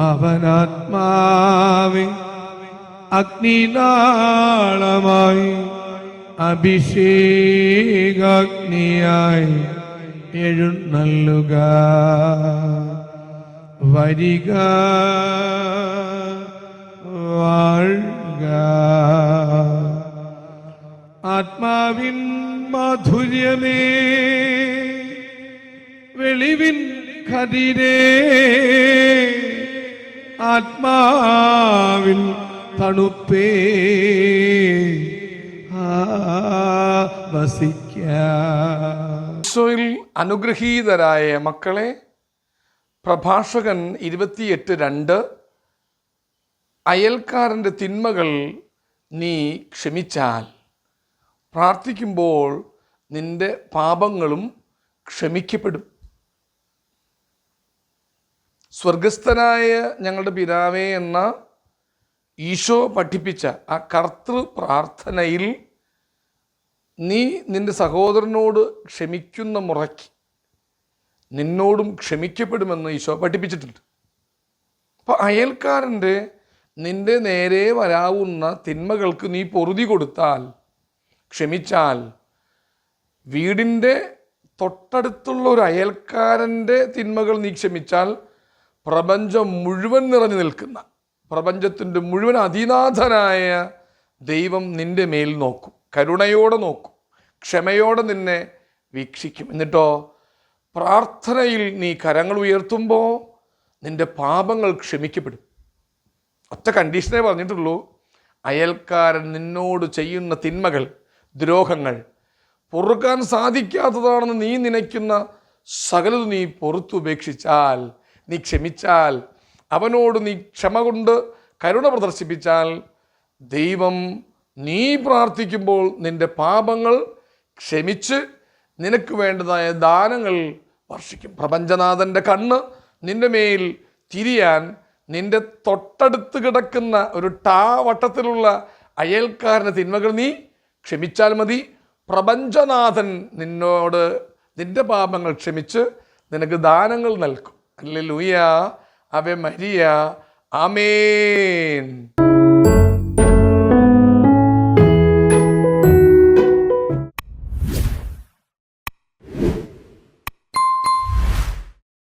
അവനാത്മാവെ അഗ്നിനാളമായി അഭിഷേകാഗ്നിയായി എഴുന്നള്ളുക. വരിക, വാഴുക. ആത്മാവിൻ മാധുര്യമേ, വെളിവിൻ കതിരേ, ആത്മാവിൻ തണുപ്പേ, ഈശോയിൽ അനുഗ്രഹീതരായ മക്കളെ, പ്രഭാഷകൻ 28:2 അയൽക്കാരൻ്റെ തിന്മകൾ നീ ക്ഷമിച്ചാൽ പ്രാർത്ഥിക്കുമ്പോൾ നിന്റെ പാപങ്ങളും ക്ഷമിക്കപ്പെടും. സ്വർഗസ്ഥനായ ഞങ്ങളുടെ പിതാവേ എന്ന ഈശോ പഠിപ്പിച്ച ആ കർത്തൃ പ്രാർത്ഥനയിൽ നീ നിന്റെ സഹോദരനോട് ക്ഷമിക്കുന്ന മുറയ്ക്ക് നിന്നോടും ക്ഷമിക്കപ്പെടുമെന്ന് ഈശോ പഠിപ്പിച്ചിട്ടുണ്ട്. അപ്പോൾ അയൽക്കാരൻ്റെ നിന്റെ നേരെ വരാവുന്ന തിന്മകൾക്ക് നീ പൊറുതി കൊടുത്താൽ, ക്ഷമിച്ചാൽ, വീടിൻ്റെ തൊട്ടടുത്തുള്ള ഒരു അയൽക്കാരൻ്റെ തിന്മകൾ നീ ക്ഷമിച്ചാൽ പ്രപഞ്ചം മുഴുവൻ നിറഞ്ഞു നിൽക്കുന്ന, പ്രപഞ്ചത്തിൻ്റെ മുഴുവൻ അതിനാഥനായ ദൈവം നിന്റെ മേൽ നോക്കും, കരുണയോടെ നോക്കും, ക്ഷമയോടെ നിന്നെ വീക്ഷിക്കും. എന്നിട്ടോ പ്രാർത്ഥനയിൽ നീ കരങ്ങൾ ഉയർത്തുമ്പോൾ നിന്റെ പാപങ്ങൾ ക്ഷമിക്കപ്പെടും. ഒറ്റ കണ്ടീഷനേ പറഞ്ഞിട്ടുള്ളൂ, അയൽക്കാരൻ നിന്നോട് ചെയ്യുന്ന തിന്മകൾ, ദ്രോഹങ്ങൾ പൊറുക്കാൻ സാധിക്കാത്തതാണെന്ന് നീ നനയ്ക്കുന്ന സകലത് നീ പുറത്തുപേക്ഷിച്ചാൽ, നീ ക്ഷമിച്ചാൽ, അവനോട് നീ ക്ഷമ കൊണ്ട് കരുണ പ്രദർശിപ്പിച്ചാൽ, ദൈവം നീ പ്രാർത്ഥിക്കുമ്പോൾ നിന്റെ പാപങ്ങൾ ക്ഷമിച്ച് നിനക്ക് വേണ്ടതായ ദാനങ്ങൾ വർഷിക്കും. പ്രപഞ്ചനാഥൻ്റെ കണ്ണ് നിന്റെ മേൽ തിരിയാൻ നിന്റെ തൊട്ടടുത്ത് കിടക്കുന്ന ഒരു വട്ടത്തിലുള്ള അയൽക്കാരൻ്റെ തിന്മകൾ നീ ക്ഷമിച്ചാൽ മതി. പ്രപഞ്ചനാഥൻ നിന്നോട് നിന്റെ പാപങ്ങൾ ക്ഷമിച്ച് നിനക്ക് ദാനങ്ങൾ നൽകും. ഹല്ലേലൂയ, ആവേ മരിയ, ആമേൻ.